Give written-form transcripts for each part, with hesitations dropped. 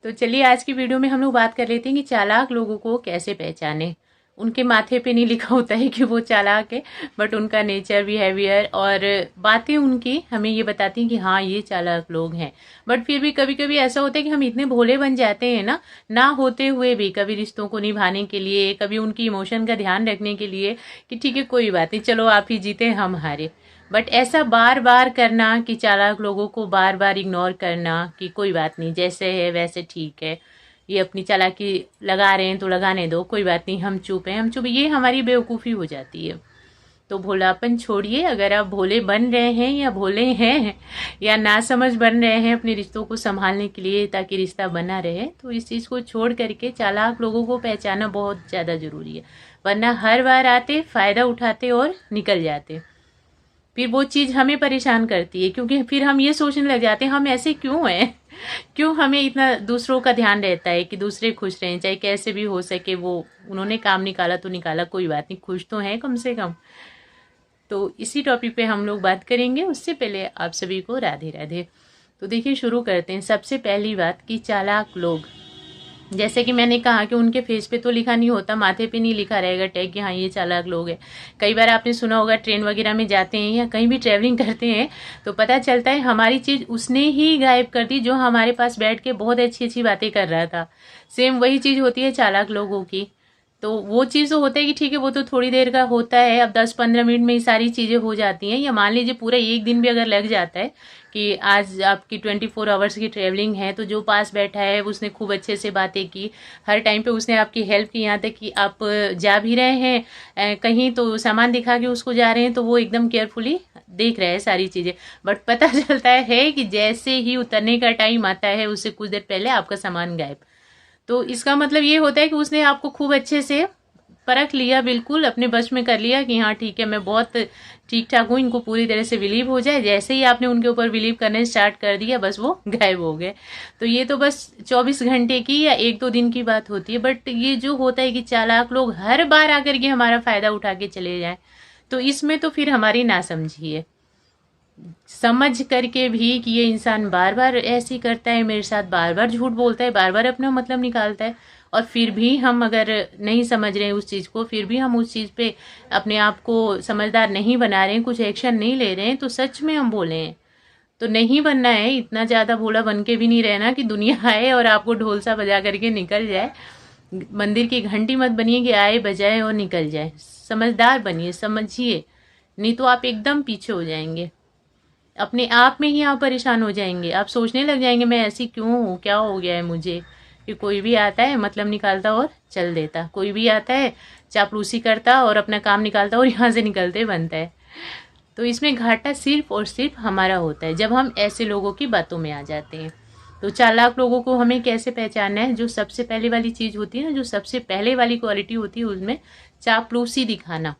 तो चलिए आज की वीडियो में हम लोग बात कर लेते हैं कि चालाक लोगों को कैसे पहचाने। उनके माथे पे नहीं लिखा होता है कि वो चालाक है, बट उनका नेचर, बिहेवियर और बातें उनकी हमें ये बताती हैं कि हाँ ये चालाक लोग हैं। बट फिर भी कभी कभी ऐसा होता है कि हम इतने भोले बन जाते हैं ना होते हुए भी, कभी रिश्तों को निभाने के लिए, कभी उनकी इमोशन का ध्यान रखने के लिए कि ठीक है कोई बात नहीं, चलो आप ही जीते हम हारे। बट ऐसा बार बार करना कि चालाक लोगों को बार बार इग्नोर करना कि कोई बात नहीं, जैसे है वैसे ठीक है, ये अपनी चालाकी लगा रहे हैं तो लगाने दो, कोई बात नहीं, हम चुप, ये हमारी बेवकूफ़ी हो जाती है। तो भोलापन छोड़िए। अगर आप भोले बन रहे हैं या भोले हैं या नासमझ बन रहे हैं अपने रिश्तों को संभालने के लिए ताकि रिश्ता बना रहे, तो इस चीज़ को छोड़ करके चालाक लोगों को पहचाना बहुत ज़्यादा ज़रूरी है। वरना हर बार आते, फ़ायदा उठाते और निकल जाते। फिर वो चीज़ हमें परेशान करती है, क्योंकि फिर हम ये सोचने लग जाते हैं हम ऐसे क्यों हैं। क्यों हमें इतना दूसरों का ध्यान रहता है कि दूसरे खुश रहें, चाहे कैसे भी हो सके। वो उन्होंने काम निकाला तो निकाला, कोई बात नहीं, खुश तो हैं कम से कम। तो इसी टॉपिक पे हम लोग बात करेंगे। उससे पहले आप सभी को राधे राधे। तो देखिए शुरू करते हैं। सबसे पहली बात कि चालाक लोग, जैसे कि मैंने कहा कि उनके फेस पे तो लिखा नहीं होता, माथे पे नहीं लिखा रहेगा टैग कि हाँ ये चालाक लोग हैं। कई बार आपने सुना होगा ट्रेन वगैरह में जाते हैं या कहीं भी ट्रैवलिंग करते हैं तो पता चलता है हमारी चीज़ उसने ही गायब कर दी जो हमारे पास बैठ के बहुत अच्छी अच्छी बातें कर रहा था। सेम वही चीज़ होती है चालाक लोगों की। तो वो चीज़ तो होता है कि ठीक है वो तो थोड़ी देर का होता है, अब 10-15 मिनट में ये सारी चीज़ें हो जाती हैं, या मान लीजिए पूरा एक दिन भी अगर लग जाता है कि आज आपकी 24 आवर्स की ट्रैवलिंग है, तो जो पास बैठा है उसने खूब अच्छे से बातें की, हर टाइम पे उसने आपकी हेल्प की, यहाँ तक कि आप जा भी रहे हैं कहीं तो सामान दिखा के उसको जा रहे हैं तो वो एकदम केयरफुली देख रहे हैं सारी चीज़ें। बट पता चलता है कि जैसे ही उतरने का टाइम आता है उससे कुछ देर पहले आपका सामान गायब। तो इसका मतलब ये होता है कि उसने आपको खूब अच्छे से परख लिया, बिल्कुल अपने बस में कर लिया कि हाँ ठीक है मैं बहुत ठीक ठाक हूँ, इनको पूरी तरह से बिलीव हो जाए। जैसे ही आपने उनके ऊपर बिलीव करने स्टार्ट कर दिया बस वो गायब हो गए। तो ये तो बस 24 घंटे की या 1-2 दिन की बात होती है। बट ये जो होता है कि चालाक लोग हर बार आकर के हमारा फायदा उठा के चले जाए, तो इसमें तो फिर हमारी नासमझी है। समझ करके भी कि ये इंसान बार बार ऐसे ही करता है मेरे साथ, बार बार झूठ बोलता है, बार बार अपना मतलब निकालता है, और फिर भी हम अगर नहीं समझ रहे हैं उस चीज़ को, फिर भी हम उस चीज़ पे अपने आप को समझदार नहीं बना रहे हैं, कुछ एक्शन नहीं ले रहे हैं, तो सच में हम बोले हैं। तो नहीं बनना है, इतना ज़्यादा भोला बन के भी नहीं रहना कि दुनिया आए और आपको ढोल सा बजा करके निकल जाए। मंदिर की घंटी मत बनिए कि आए बजाए और निकल जाए। समझदार बनिए, समझिए, नहीं तो आप एकदम पीछे हो जाएंगे, अपने आप में ही आप परेशान हो जाएंगे। आप सोचने लग जाएंगे मैं ऐसी क्यों हूँ, क्या हो गया है मुझे। कि कोई भी आता है मतलब निकालता और चल देता, कोई भी आता है चापलूसी करता और अपना काम निकालता और यहाँ से निकलते बनता है। तो इसमें घाटा सिर्फ और सिर्फ हमारा होता है जब हम ऐसे लोगों की बातों में आ जाते हैं। तो चालाक लोगों को हमें कैसे पहचानना है? जो सबसे पहले वाली चीज़ होती है ना, जो सबसे पहले वाली क्वालिटी होती है, उसमें चापलूसी दिखाना।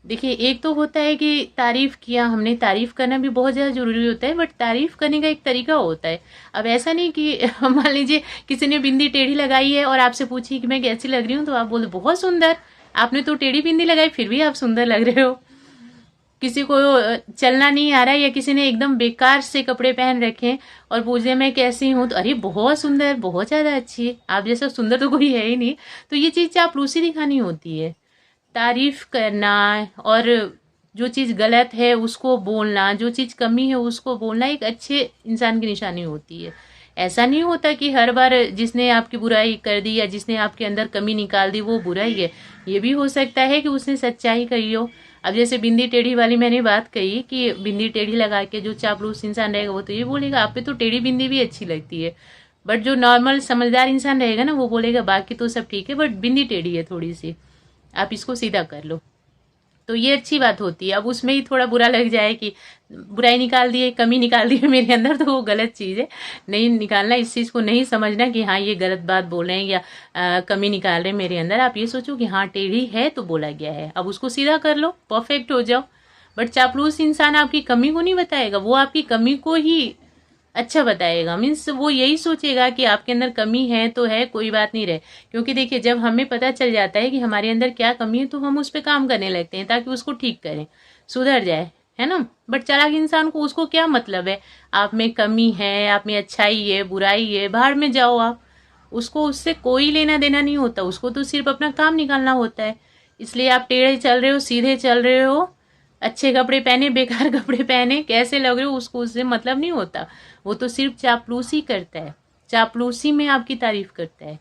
देखिए एक तो होता है कि तारीफ किया हमने, तारीफ करना भी बहुत ज़्यादा ज़रूरी होता है, बट तारीफ करने का एक तरीका होता है। अब ऐसा नहीं कि मान लीजिए किसी ने बिंदी टेढ़ी लगाई है और आपसे पूछी कि मैं कैसी लग रही हूँ, तो आप बोले बहुत सुंदर। आपने तो टेढ़ी बिंदी लगाई फिर भी आप सुंदर लग रहे हो। किसी को चलना नहीं आ रहा है या किसी ने एकदम बेकार से कपड़े पहन रखे हैं और पूछे मैं कैसी हूँ, तो अरे बहुत सुंदर, बहुत ज़्यादा अच्छी है, आप जैसा सुंदर तो कोई है ही नहीं। तो ये चीज़ चापलूसी दिखानी होती है, तारीफ करना, और जो चीज़ गलत है उसको बोलना, जो चीज़ कमी है उसको बोलना एक अच्छे इंसान की निशानी होती है। ऐसा नहीं होता कि हर बार जिसने आपकी बुराई कर दी या जिसने आपके अंदर कमी निकाल दी वो बुराई है। ये भी हो सकता है कि उसने सच्चाई कही हो। अब जैसे बिंदी टेढ़ी वाली मैंने बात कही कि बिंदी टेढ़ी लगा के जो चापलूस इंसान रहेगा वो तो ये बोलेगा आप पे तो टेढ़ी बिंदी भी अच्छी लगती है। बट जो नॉर्मल समझदार इंसान रहेगा ना वो बोलेगा बाकी तो सब ठीक है बट बिंदी टेढ़ी है थोड़ी सी, आप इसको सीधा कर लो। तो ये अच्छी बात होती है। अब उसमें ही थोड़ा बुरा लग जाए कि बुराई निकाल दिए, कमी निकाल दी है मेरे अंदर, तो वो गलत चीज़ है। नहीं निकालना, इस चीज़ को नहीं समझना कि हाँ ये गलत बात बोल रहे हैं या कमी निकाल रहे हैं मेरे अंदर। आप ये सोचो कि हाँ टेढ़ी है तो बोला गया है, अब उसको सीधा कर लो, परफेक्ट हो जाओ। बट चापलूस इंसान आपकी कमी को नहीं बताएगा, वो आपकी कमी को ही अच्छा बताएगा। मीन्स वो यही सोचेगा कि आपके अंदर कमी है तो है, कोई बात नहीं रहे। क्योंकि देखिए जब हमें पता चल जाता है कि हमारे अंदर क्या कमी है तो हम उस पर काम करने लगते हैं ताकि उसको ठीक करें, सुधर जाए। है ना। बट चालाक इंसान को उसको क्या मतलब है, आप में कमी है, आप में अच्छाई है, बुराई है, बाहर में जाओ आप, उसको उससे कोई लेना देना नहीं होता, उसको तो सिर्फ अपना काम निकालना होता है। इसलिए आप टेढ़े चल रहे हो, सीधे चल रहे हो, अच्छे कपड़े पहने, बेकार कपड़े पहने, कैसे लग रहे हो, उसको उससे मतलब नहीं होता। वो तो सिर्फ चापलूसी करता है, चापलूसी में आपकी तारीफ करता है।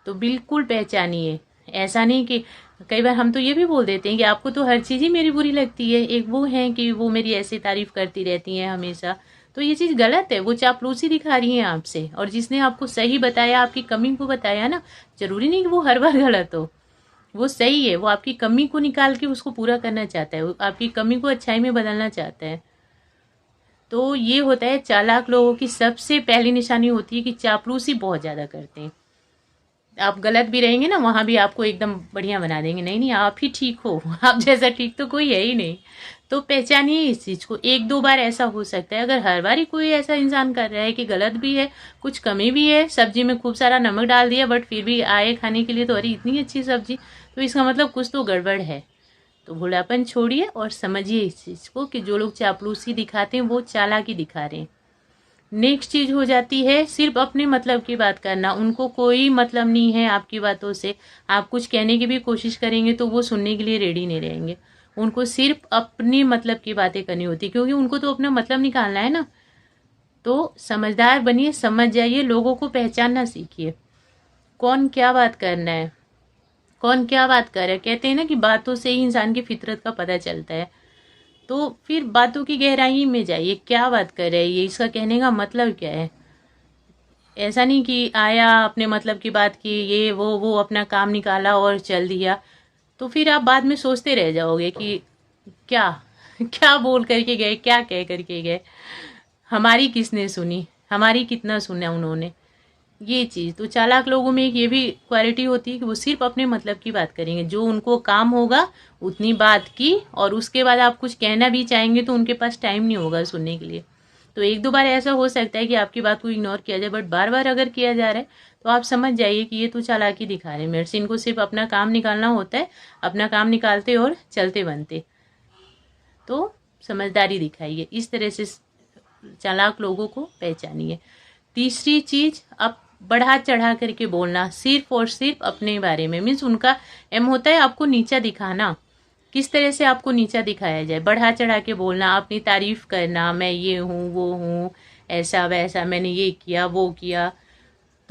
तो बिल्कुल पहचानिए। ऐसा नहीं कि कई बार हम तो ये भी बोल देते हैं कि आपको तो हर चीज़ ही मेरी बुरी लगती है, एक वो है कि वो मेरी ऐसी तारीफ करती रहती हैं हमेशा। तो ये चीज़ गलत है, वो चापलूसी दिखा रही हैं आपसे। और जिसने आपको सही बताया, आपकी कमी को बताया ना, जरूरी नहीं कि वो हर बार गलत हो, वो सही है, वो आपकी कमी को निकाल के उसको पूरा करना चाहता है, वो आपकी कमी को अच्छाई में बदलना चाहता है। तो ये होता है चालाक लोगों की सबसे पहली निशानी होती है कि चापलूसी बहुत ज़्यादा करते हैं। आप गलत भी रहेंगे ना, वहां भी आपको एकदम बढ़िया बना देंगे, नहीं नहीं आप ही ठीक हो, आप जैसा ठीक तो कोई है ही नहीं। तो पहचानिए इस चीज को। एक दो बार ऐसा हो सकता है, अगर हर बार ही कोई ऐसा इंसान कर रहा है कि गलत भी है, कुछ कमी भी है, सब्जी में खूब सारा नमक डाल दिया बट फिर भी आए खाने के लिए, तो अरे इतनी अच्छी सब्जी, तो इसका मतलब कुछ तो गड़बड़ है। तो भोलापन छोड़िए और समझिए इस चीज को कि जो लोग चापलूसी दिखाते हैं वो चालाकी दिखा रहे हैं। नेक्स्ट चीज हो जाती है सिर्फ अपने मतलब की बात करना, उनको कोई मतलब नहीं है आपकी बातों से। आप कुछ कहने की भी कोशिश करेंगे तो वो सुनने के लिए रेडी नहीं रहेंगे, उनको सिर्फ अपने मतलब की बातें करनी होती, क्योंकि उनको तो अपना मतलब निकालना है ना। तो समझदार बनिए, समझ जाइए, लोगों को पहचानना सीखिए, कौन क्या बात करना है, कौन क्या बात कर रहा है। कहते हैं ना कि बातों से ही इंसान की फितरत का पता चलता है। तो फिर बातों की गहराई में जाइए, क्या बात कर रहे हैं ये, इसका कहने का मतलब क्या है। ऐसा नहीं कि आया अपने मतलब की बात की, ये वो अपना काम निकाला और चल दिया, तो फिर आप बाद में सोचते रह जाओगे कि क्या क्या बोल करके गए, क्या कह करके गए, हमारी किसने सुनी, हमारी कितना सुना उन्होंने। ये चीज तो चालाक लोगों में एक ये भी क्वालिटी होती है कि वो सिर्फ अपने मतलब की बात करेंगे, जो उनको काम होगा उतनी बात की, और उसके बाद आप कुछ कहना भी चाहेंगे तो उनके पास टाइम नहीं होगा सुनने के लिए। तो एक दो बार ऐसा हो सकता है कि आपकी बात को इग्नोर किया जाए, बट बार बार अगर किया जा रहा है तो आप समझ जाइए कि ये तो चालाकी दिखा रहे हैं मेरे से, इनको सिर्फ अपना काम निकालना होता है, अपना काम निकालते और चलते बनते। तो समझदारी दिखाइए, इस तरह से चालाक लोगों को पहचानिए। तीसरी चीज, अब बढ़ा चढ़ा करके बोलना सिर्फ और सिर्फ अपने बारे में, मीन्स उनका एम होता है आपको नीचा दिखाना। किस तरह से आपको नीचा दिखाया जाए, बढ़ा चढ़ा के बोलना, अपनी तारीफ करना, मैं ये हूँ वो हूँ, ऐसा वैसा, मैंने ये किया वो किया।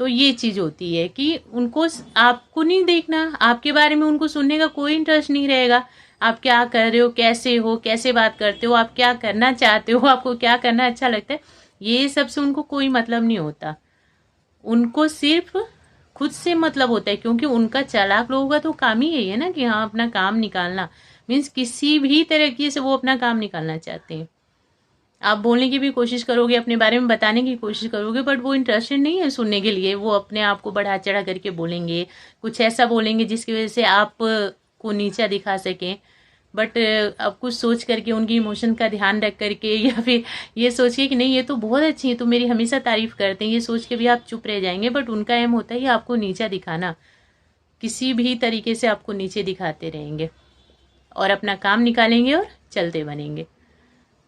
तो ये चीज होती है कि उनको आपको नहीं देखना, आपके बारे में उनको सुनने का कोई इंटरेस्ट नहीं रहेगा। आप क्या कर रहे हो, कैसे बात करते हो, आप क्या करना चाहते हो, आपको क्या करना अच्छा लगता है, ये सबसे उनको कोई मतलब नहीं होता। उनको सिर्फ खुद से मतलब होता है, क्योंकि उनका चालाक लोगों का तो काम ही यही है ना कि हाँ अपना काम निकालना, मीन्स किसी भी तरीके से वो अपना काम निकालना चाहते हैं। आप बोलने की भी कोशिश करोगे, अपने बारे में बताने की कोशिश करोगे, बट वो इंटरेस्टेड नहीं है सुनने के लिए, वो अपने आप को बढ़ा चढ़ा करके बोलेंगे, कुछ ऐसा बोलेंगे जिसकी वजह से आप को नीचा दिखा सकें। बट अब कुछ सोच करके, उनकी इमोशन का ध्यान रख करके, या फिर ये सोच के कि नहीं ये तो बहुत अच्छी है, तो मेरी हमेशा तारीफ करते हैं, ये सोच के भी आप चुप रह जाएंगे। बट उनका एम होता है आपको नीचा दिखाना, किसी भी तरीके से आपको नीचे दिखाते रहेंगे और अपना काम निकालेंगे और चलते बनेंगे।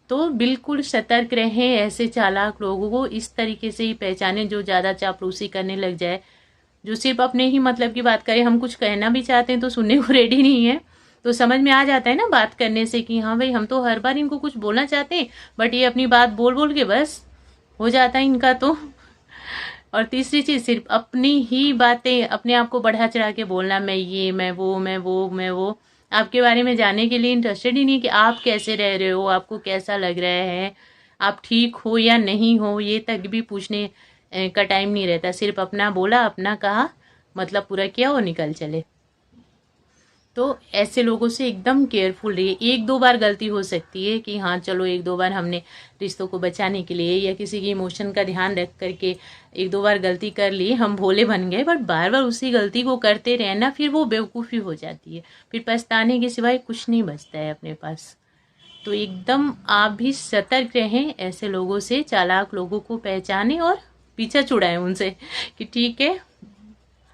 तो बिल्कुल सतर्क रहें, ऐसे चालाक लोगों को इस तरीके से ही पहचाने जो ज़्यादा चापलूसी करने लग जाए, जो सिर्फ अपने ही मतलब की बात करे। हम कुछ कहना भी चाहते हैं तो सुनने को रेडी नहीं है, तो समझ में आ जाता है ना बात करने से कि हाँ भाई हम तो हर बार इनको कुछ बोलना चाहते हैं, बट ये अपनी बात बोल बोल के बस हो जाता है इनका तो। और तीसरी चीज, सिर्फ अपनी ही बातें, अपने आप को बढ़ा चढ़ा के बोलना, मैं ये, मैं वो, मैं वो, मैं वो, आपके बारे में जानने के लिए इंटरेस्टेड ही नहीं कि आप कैसे रह रहे हो, आपको कैसा लग रहा है, आप ठीक हो या नहीं हो, ये तक भी पूछने का टाइम नहीं रहता। सिर्फ अपना बोला, अपना कहा, मतलब पूरा किया और निकल चले। तो ऐसे लोगों से एकदम केयरफुल रहिए। एक दो बार गलती हो सकती है कि हाँ चलो एक दो बार हमने रिश्तों को बचाने के लिए या किसी की इमोशन का ध्यान रख करके एक दो बार गलती कर ली, हम भोले बन गए, बट बार बार उसी गलती को करते रहना फिर वो बेवकूफ़ी हो जाती है, फिर पछताने के सिवाय कुछ नहीं बचता है अपने पास। तो एकदम आप भी सतर्क रहें ऐसे लोगों से, चालाक लोगों को पहचाने और पीछा छुड़ाएं उनसे कि ठीक है,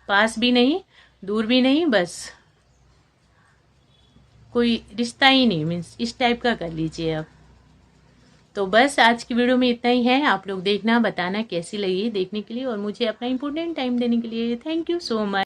पास भी नहीं दूर भी नहीं, बस कोई रिश्ता ही नहीं, मीन्स इस टाइप का कर लीजिए आप। तो बस आज की वीडियो में इतना ही है। आप लोग देखना, बताना कैसी लगी देखने के लिए, और मुझे अपना इम्पोर्टेंट टाइम देने के लिए थैंक यू सो मच।